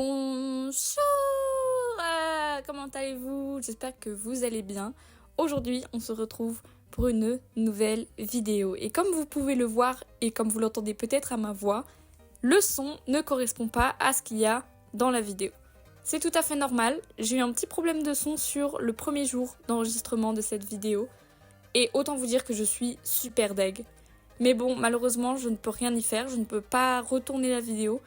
Bonjour, comment allez-vous? J'espère que vous allez bien. Aujourd'hui, on se retrouve pour une nouvelle vidéo. Et comme vous pouvez le voir et comme vous l'entendez peut-être à ma voix, le son ne correspond pas à ce qu'il y a dans la vidéo. C'est tout à fait normal, j'ai eu un petit problème de son sur le premier jour d'enregistrement de cette vidéo. Et autant vous dire que je suis super deg. Mais bon, malheureusement, je ne peux rien y faire, je ne peux pas retourner la vidéo.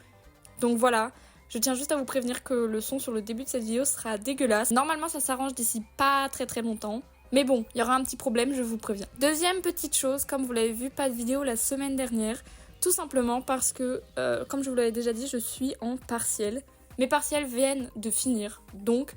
Donc voilà, je tiens juste à vous prévenir que le son sur le début de cette vidéo sera dégueulasse. Normalement ça s'arrange d'ici pas très longtemps. Mais bon, il y aura un petit problème, je vous préviens. Deuxième petite chose, comme vous l'avez vu, pas de vidéo la semaine dernière. Tout simplement parce que, comme je vous l'avais déjà dit, je suis en partiel. Mes partiels viennent de finir, donc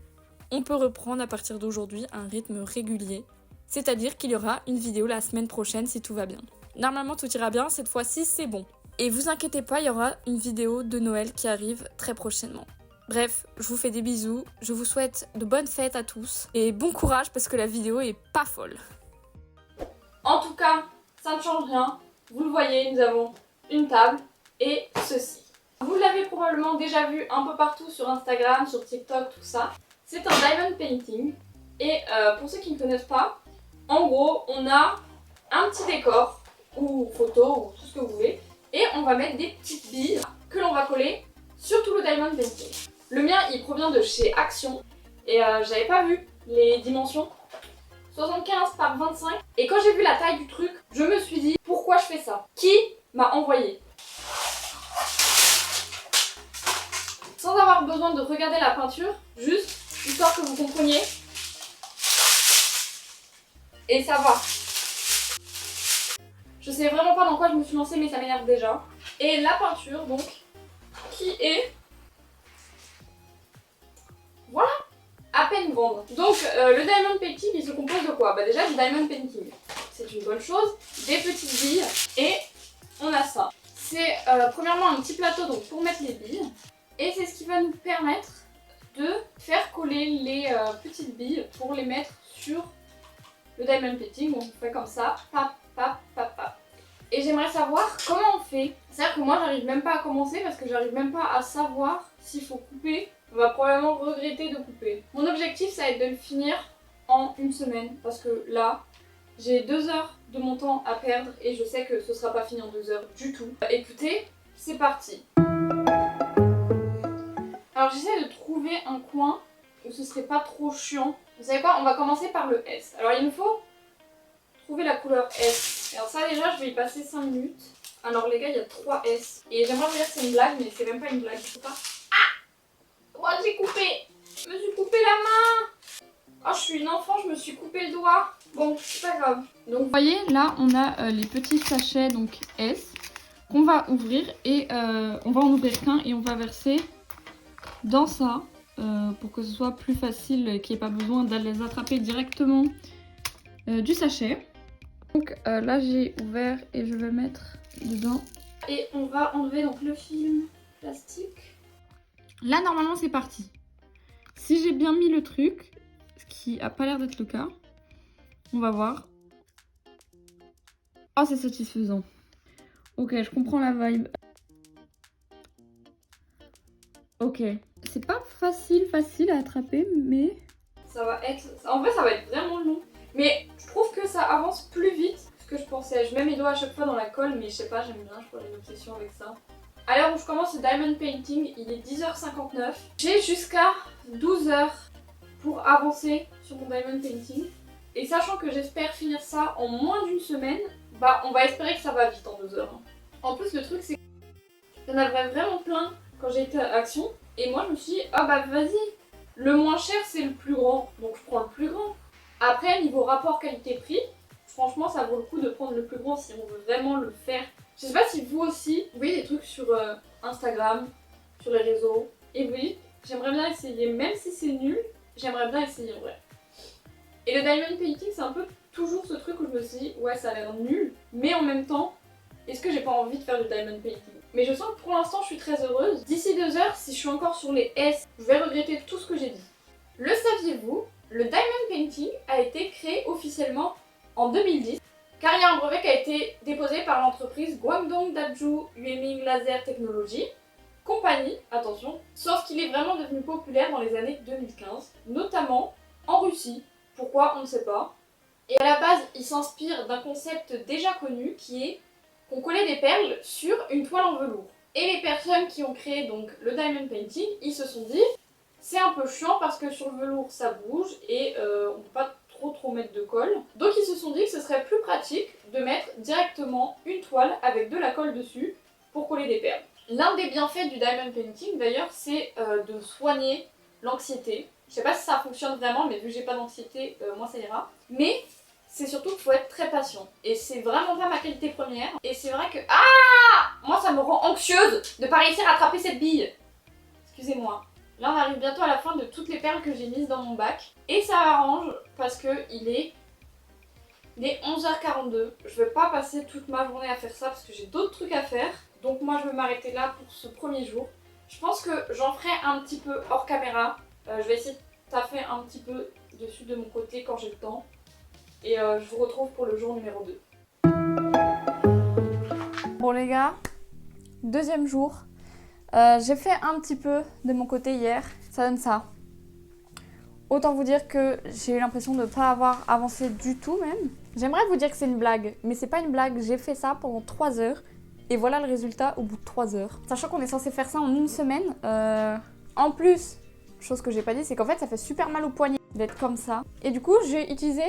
on peut reprendre à partir d'aujourd'hui un rythme régulier. C'est-à-dire qu'il y aura une vidéo la semaine prochaine si tout va bien. Normalement tout ira bien, cette fois-ci c'est bon. Et vous inquiétez pas, il y aura une vidéo de Noël qui arrive très prochainement. Bref, je vous fais des bisous, je vous souhaite de bonnes fêtes à tous et bon courage parce que la vidéo est pas folle. En tout cas, ça ne change rien. Vous le voyez, nous avons une table et ceci. Vous l'avez probablement déjà vu un peu partout sur Instagram, sur TikTok, tout ça. C'est un diamond painting et pour ceux qui ne connaissent pas, en gros, on a un petit décor ou photo ou tout ce que vous voulez. Et on va mettre des petites billes que l'on va coller sur tout le diamond painting. Le mien, il provient de chez Action. Et j'avais pas vu les dimensions. 75 par 25. Et quand j'ai vu la taille du truc, je me suis dit, pourquoi je fais ça? Qui m'a envoyé? Sans avoir besoin de regarder la peinture, juste histoire que vous compreniez. Et ça va. Je sais vraiment pas dans quoi je me suis lancée mais ça m'énerve déjà. Et la peinture donc, qui est... Voilà, à peine vendre. Donc le diamond painting il se compose de quoi? Bah déjà du diamond painting, c'est une bonne chose. Des petites billes et on a ça. C'est premièrement un petit plateau donc pour mettre les billes. Et c'est ce qui va nous permettre de faire coller les petites billes pour les mettre sur le diamond painting. On fait comme ça, pap, pap, pap, pap. Et j'aimerais savoir comment on fait. C'est-à-dire que moi j'arrive même pas à commencer parce que j'arrive même pas à savoir s'il faut couper. On va probablement regretter de couper. Mon objectif ça va être de le finir en une semaine parce que là j'ai 2 heures de mon temps à perdre et je sais que ce sera pas fini en 2 heures du tout. Écoutez, c'est parti. Alors j'essaie de trouver un coin où ce serait pas trop chiant. Vous savez quoi, on va commencer par le S. Alors il nous faut trouver la couleur S. Alors ça déjà je vais y passer 5 minutes. Alors les gars il y a 3 S. Et j'aimerais vous dire que c'est une blague mais c'est même pas une blague. Je sais pas. Ah, moi j'ai coupé. Je me suis coupé la main. Oh je suis une enfant, je me suis coupé le doigt. Bon c'est pas grave. Donc vous voyez là on a les petits sachets donc S qu'on va ouvrir. Et on va en ouvrir qu'un et on va verser dans ça. Pour que ce soit plus facile, qu'il n'y ait pas besoin d'aller les attraper directement du sachet. Donc là j'ai ouvert et je vais mettre dedans. Et on va enlever donc le film plastique. Là normalement c'est parti. Si j'ai bien mis le truc, ce qui a pas l'air d'être le cas, on va voir. Oh c'est satisfaisant. Ok je comprends la vibe. Ok. C'est pas facile à attraper mais... Ça va être... En vrai ça va être vraiment long. Mais je trouve que ça avance plus vite que je pensais. Je mets mes doigts à chaque fois dans la colle, mais je sais pas, j'aime bien, je crois j'ai une obsession avec ça. À l'heure où je commence le diamond painting, il est 10h59. J'ai jusqu'à 12h pour avancer sur mon diamond painting. Et sachant que j'espère finir ça en moins d'une semaine, bah on va espérer que ça va vite en 2 heures. En plus le truc c'est qu'il y en avait vraiment plein quand j'ai été à Action. Et moi je me suis dit, ah bah vas-y, le moins cher c'est le plus grand, donc je prends le plus grand. Après, niveau rapport qualité-prix, franchement, ça vaut le coup de prendre le plus grand si on veut vraiment le faire. Je sais pas si vous aussi, vous voyez des trucs sur Instagram, sur les réseaux, et vous dites, j'aimerais bien essayer, même si c'est nul, j'aimerais bien essayer en vrai. Et le diamond painting, c'est un peu toujours ce truc où je me suis dit, ouais, ça a l'air nul, mais en même temps, est-ce que j'ai pas envie de faire du diamond painting? Mais je sens que pour l'instant, je suis très heureuse. D'ici 2 heures, si je suis encore sur les S, je vais regretter tout ce que j'ai dit. Le saviez-vous? Le diamond painting a été créé officiellement en 2010 car il y a un brevet qui a été déposé par l'entreprise Guangdong Daju Yueming Laser Technology compagnie, attention, sauf qu'il est vraiment devenu populaire dans les années 2015, notamment en Russie. Pourquoi, on ne sait pas. Et à la base, il s'inspire d'un concept déjà connu qui est qu'on collait des perles sur une toile en velours. Et les personnes qui ont créé donc le diamond painting, ils se sont dit c'est un peu chiant parce que sur le velours ça bouge et on peut pas trop mettre de colle. Donc ils se sont dit que ce serait plus pratique de mettre directement une toile avec de la colle dessus pour coller des perles. L'un des bienfaits du diamond painting d'ailleurs c'est de soigner l'anxiété. Je sais pas si ça fonctionne vraiment mais vu que j'ai pas d'anxiété, moi ça ira. Mais c'est surtout qu'il faut être très patient. Et c'est vraiment pas ma qualité première. Et c'est vrai que... Ah, moi ça me rend anxieuse de pas réussir à attraper cette bille. Excusez-moi. Là on arrive bientôt à la fin de toutes les perles que j'ai mises dans mon bac. Et ça m'arrange parce que il est 11h42. Je vais pas passer toute ma journée à faire ça parce que j'ai d'autres trucs à faire. Donc moi je vais m'arrêter là pour ce premier jour. Je pense que j'en ferai un petit peu hors caméra. Je vais essayer de taffer un petit peu dessus de mon côté quand j'ai le temps. Et je vous retrouve pour le jour numéro 2. Bon les gars, deuxième jour. J'ai fait un petit peu de mon côté hier. Ça donne ça. Autant vous dire que j'ai eu l'impression de ne pas avoir avancé du tout même. J'aimerais vous dire que c'est une blague, mais c'est pas une blague. J'ai fait ça pendant 3 heures. Et voilà le résultat au bout de 3 heures. Sachant qu'on est censé faire ça en une semaine. En plus, chose que j'ai pas dit, c'est qu'en fait ça fait super mal au poignet d'être comme ça. Et du coup j'ai utilisé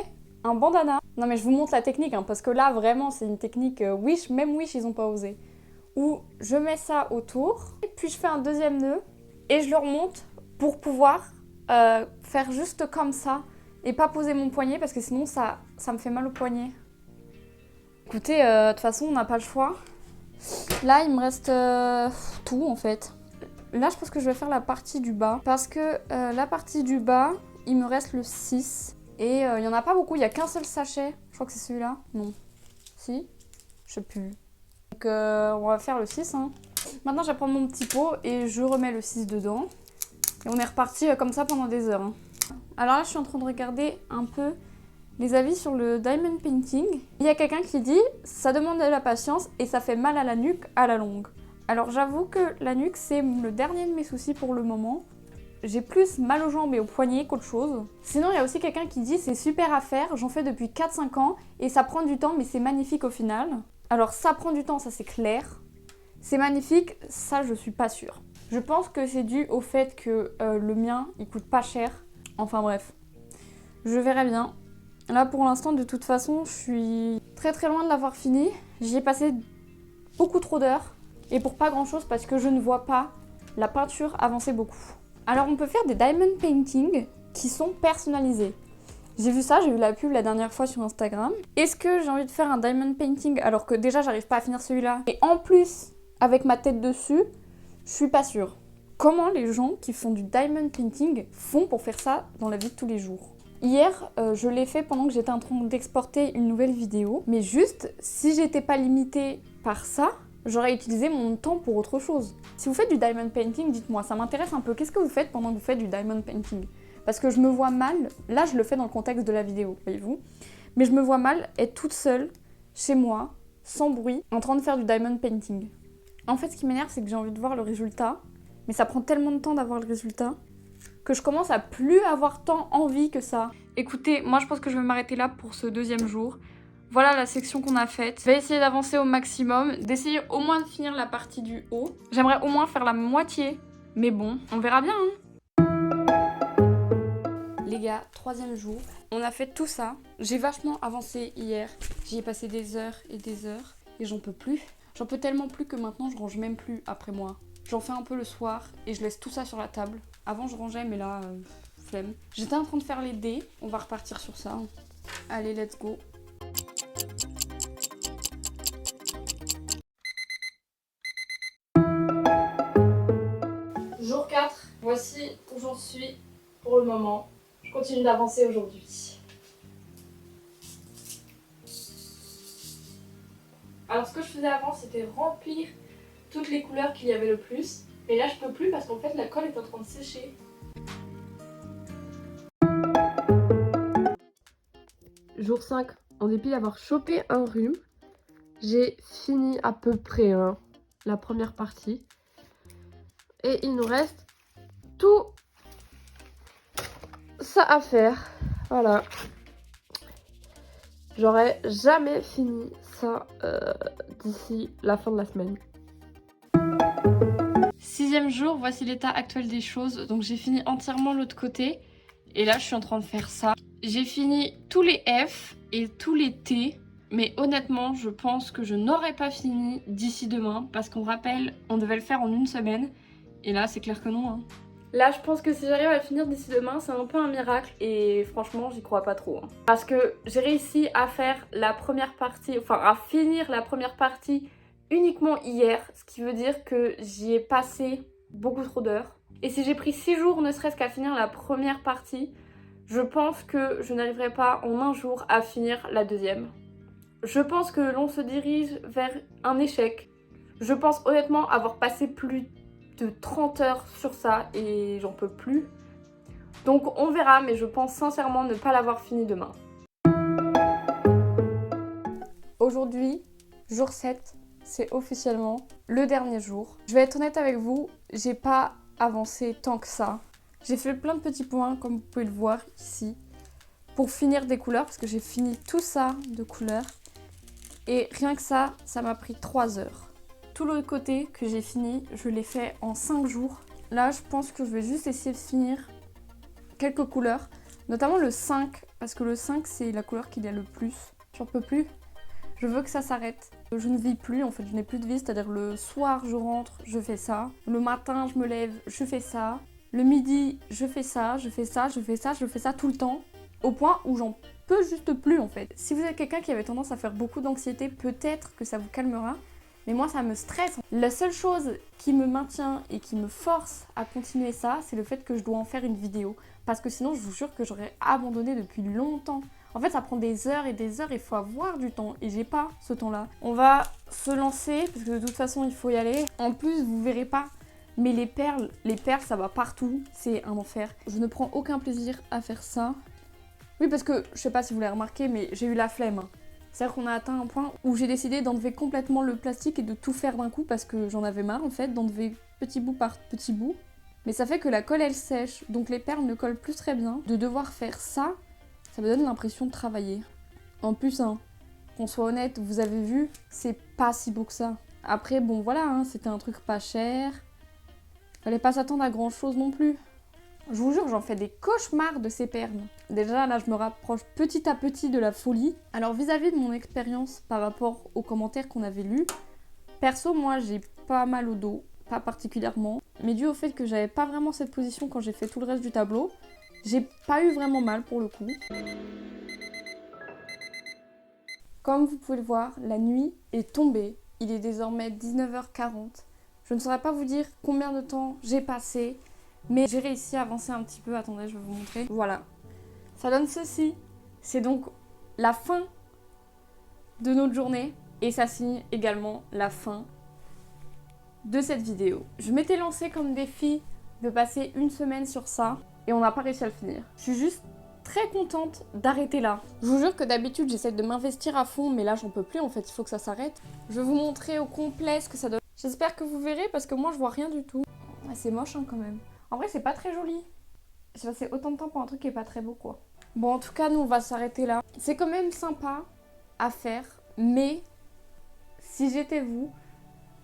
un bandana. Non mais je vous montre la technique hein, parce que là vraiment c'est une technique Wish, même Wish ils ont pas osé. Où je mets ça autour, et puis je fais un deuxième nœud et je le remonte pour pouvoir faire juste comme ça et pas poser mon poignet parce que sinon ça me fait mal au poignet. Écoutez, de toute façon on n'a pas le choix. Là il me reste tout en fait. Là je pense que je vais faire la partie du bas parce que la partie du bas il me reste le 6. Et il n'y en a pas beaucoup, il n'y a qu'un seul sachet. Je crois que c'est celui-là. Non. Si. Je sais plus. Donc on va faire le 6. Hein. Maintenant je vais prendre mon petit pot et je remets le 6 dedans. Et on est reparti comme ça pendant des heures. Hein. Alors là je suis en train de regarder un peu les avis sur le diamond painting. Il y a quelqu'un qui dit ça demande de la patience et ça fait mal à la nuque à la longue. Alors j'avoue que la nuque c'est le dernier de mes soucis pour le moment. J'ai plus mal aux jambes et aux poignets qu'autre chose. Sinon, il y a aussi quelqu'un qui dit c'est super à faire, j'en fais depuis 4-5 ans et ça prend du temps mais c'est magnifique au final. Alors ça prend du temps, ça c'est clair. C'est magnifique, ça je suis pas sûre. Je pense que c'est dû au fait que le mien il coûte pas cher. Enfin bref, je verrai bien. Là pour l'instant de toute façon je suis très loin de l'avoir fini. J'y ai passé beaucoup trop d'heures et pour pas grand chose parce que je ne vois pas la peinture avancer beaucoup. Alors on peut faire des diamond painting qui sont personnalisés. J'ai vu ça, j'ai vu la pub la dernière fois sur Instagram. Est-ce que j'ai envie de faire un diamond painting alors que déjà j'arrive pas à finir celui-là et en plus avec ma tête dessus, je suis pas sûre. Comment les gens qui font du diamond painting font pour faire ça dans la vie de tous les jours? Hier, je l'ai fait pendant que j'étais en train d'exporter une nouvelle vidéo. Mais juste, si j'étais pas limitée par ça, j'aurais utilisé mon temps pour autre chose. Si vous faites du diamond painting, dites-moi, ça m'intéresse un peu. Qu'est-ce que vous faites pendant que vous faites du diamond painting? Parce que je me vois mal, là je le fais dans le contexte de la vidéo, voyez-vous. Mais je me vois mal être toute seule, chez moi, sans bruit, en train de faire du diamond painting. En fait, ce qui m'énerve, c'est que j'ai envie de voir le résultat. Mais ça prend tellement de temps d'avoir le résultat que je commence à plus avoir tant envie que ça. Écoutez, moi je pense que je vais m'arrêter là pour ce deuxième jour. Voilà la section qu'on a faite. Je vais essayer d'avancer au maximum, d'essayer au moins de finir la partie du haut. J'aimerais au moins faire la moitié, mais bon, on verra bien. Hein. Les gars, troisième jour, on a fait tout ça. J'ai vachement avancé hier. J'y ai passé des heures et j'en peux plus. J'en peux tellement plus que maintenant je range même plus après moi. J'en fais un peu le soir et je laisse tout ça sur la table. Avant je rangeais mais là, flemme. J'étais en train de faire les dés, on va repartir sur ça. Allez, let's go. Jour 4, voici où j'en suis pour le moment. Je continue d'avancer aujourd'hui. Alors ce que je faisais avant c'était remplir toutes les couleurs qu'il y avait le plus. Mais là je peux plus parce qu'en fait la colle est en train de sécher. Jour 5, en dépit d'avoir chopé un rhume, j'ai fini à peu près la première partie. Et il nous reste tout ça à faire. Voilà. J'aurais jamais fini ça d'ici la fin de la semaine. 6e jour, voici l'état actuel des choses. Donc j'ai fini entièrement l'autre côté. Et là, je suis en train de faire ça. J'ai fini tous les F et tous les T. Mais honnêtement, je pense que je n'aurai pas fini d'ici demain. Parce qu'on rappelle, on devait le faire en une semaine. Et là, c'est clair que non. Hein. Là, je pense que si j'arrive à le finir d'ici demain, c'est un peu un miracle. Et franchement, j'y crois pas trop. Hein. Parce que j'ai réussi à faire la première partie, enfin à finir la première partie uniquement hier. Ce qui veut dire que j'y ai passé beaucoup trop d'heures. Et si j'ai pris 6 jours, ne serait-ce qu'à finir la première partie, je pense que je n'arriverai pas en un jour à finir la deuxième. Je pense que l'on se dirige vers un échec. Je pense honnêtement avoir passé plus de 30 heures sur ça et j'en peux plus. Donc on verra, mais je pense sincèrement ne pas l'avoir fini demain. Aujourd'hui, jour 7, c'est officiellement le dernier jour. Je vais être honnête avec vous, j'ai pas avancé tant que ça. J'ai fait plein de petits points, comme vous pouvez le voir ici, pour finir des couleurs, parce que j'ai fini tout ça de couleurs. Et rien que ça m'a pris 3 heures. Tout l'autre côté que j'ai fini, je l'ai fait en 5 jours. Là, je pense que je vais juste essayer de finir quelques couleurs, notamment le 5, parce que le 5, c'est la couleur qu'il y a le plus. J'en peux plus. Je veux que ça s'arrête. Je ne vis plus, en fait, je n'ai plus de vie, c'est-à-dire le soir, je rentre, je fais ça. Le matin, je me lève, je fais ça. Le midi, je fais ça, je fais ça, je fais ça, je fais ça tout le temps. Au point où j'en peux juste plus, en fait. Si vous êtes quelqu'un qui avait tendance à faire beaucoup d'anxiété, peut-être que ça vous calmera. Mais moi, ça me stresse. La seule chose qui me maintient et qui me force à continuer ça, c'est le fait que je dois en faire une vidéo. Parce que sinon, je vous jure que j'aurais abandonné depuis longtemps. En fait, ça prend des heures et des heures, il faut avoir du temps. Et j'ai pas ce temps-là. On va se lancer, parce que de toute façon, il faut y aller. En plus, vous verrez pas, mais les perles, ça va partout. C'est un enfer. Je ne prends aucun plaisir à faire ça. Oui, parce que, je sais pas si vous l'avez remarqué, mais j'ai eu la flemme. C'est-à-dire qu'on a atteint un point où j'ai décidé d'enlever complètement le plastique et de tout faire d'un coup parce que j'en avais marre en fait, d'enlever petit bout par petit bout. Mais ça fait que la colle elle sèche, donc les perles ne collent plus très bien. De devoir faire ça, ça me donne l'impression de travailler. En plus, hein, qu'on soit honnête, vous avez vu, c'est pas si beau que ça. Après, bon voilà, hein, c'était un truc pas cher. Fallait pas s'attendre à grand chose non plus. Je vous jure, j'en fais des cauchemars de ces perles. Déjà, là, je me rapproche petit à petit de la folie. Alors, vis-à-vis de mon expérience par rapport aux commentaires qu'on avait lus, perso, moi, j'ai pas mal au dos, pas particulièrement. Mais dû au fait que j'avais pas vraiment cette position quand j'ai fait tout le reste du tableau, j'ai pas eu vraiment mal pour le coup. Comme vous pouvez le voir, la nuit est tombée. Il est désormais 19h40. Je ne saurais pas vous dire combien de temps j'ai passé, mais j'ai réussi à avancer un petit peu. Attendez, je vais vous montrer. Voilà. Ça donne ceci. C'est donc la fin de notre journée. Et ça signe également la fin de cette vidéo. Je m'étais lancée comme défi de passer une semaine sur ça. Et on n'a pas réussi à le finir. Je suis juste très contente d'arrêter là. Je vous jure que d'habitude, j'essaie de m'investir à fond. Mais là, j'en peux plus. En fait, il faut que ça s'arrête. Je vais vous montrer au complet ce que ça donne. J'espère que vous verrez parce que moi, je vois rien du tout. Ah, c'est moche hein, quand même. En vrai, c'est pas très joli. J'ai passé autant de temps pour un truc qui est pas très beau, quoi. Bon, en tout cas, nous, on va s'arrêter là. C'est quand même sympa à faire, mais si j'étais vous,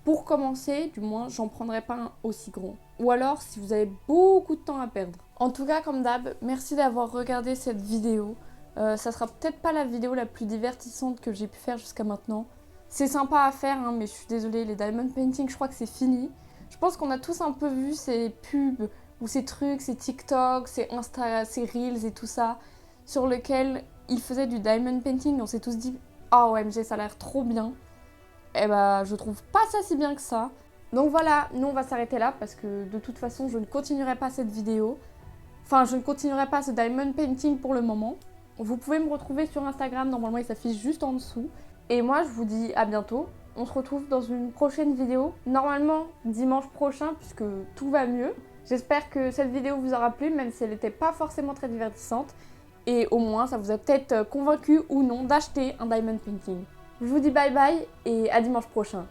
pour commencer, du moins, j'en prendrais pas un aussi grand. Ou alors, si vous avez beaucoup de temps à perdre. En tout cas, comme d'hab, merci d'avoir regardé cette vidéo. Ça sera peut-être pas la vidéo la plus divertissante que j'ai pu faire jusqu'à maintenant. C'est sympa à faire, hein, mais je suis désolée, les diamond painting, je crois que c'est fini. Je pense qu'on a tous un peu vu ces pubs ou ces trucs, ces TikTok, ces Insta, ces Reels et tout ça, sur lesquels ils faisaient du diamond painting. On s'est tous dit « Ah oh, OMG, ça a l'air trop bien !» Eh bah, je trouve pas ça si bien que ça. Donc voilà, nous on va s'arrêter là parce que de toute façon, je ne continuerai pas cette vidéo. Enfin, je ne continuerai pas ce diamond painting pour le moment. Vous pouvez me retrouver sur Instagram, normalement il s'affiche juste en dessous. Et moi, je vous dis à bientôt. On se retrouve dans une prochaine vidéo, normalement dimanche prochain puisque tout va mieux. J'espère que cette vidéo vous aura plu, même si elle n'était pas forcément très divertissante. Et au moins, ça vous a peut-être convaincu ou non d'acheter un diamond painting. Je vous dis bye bye et à dimanche prochain.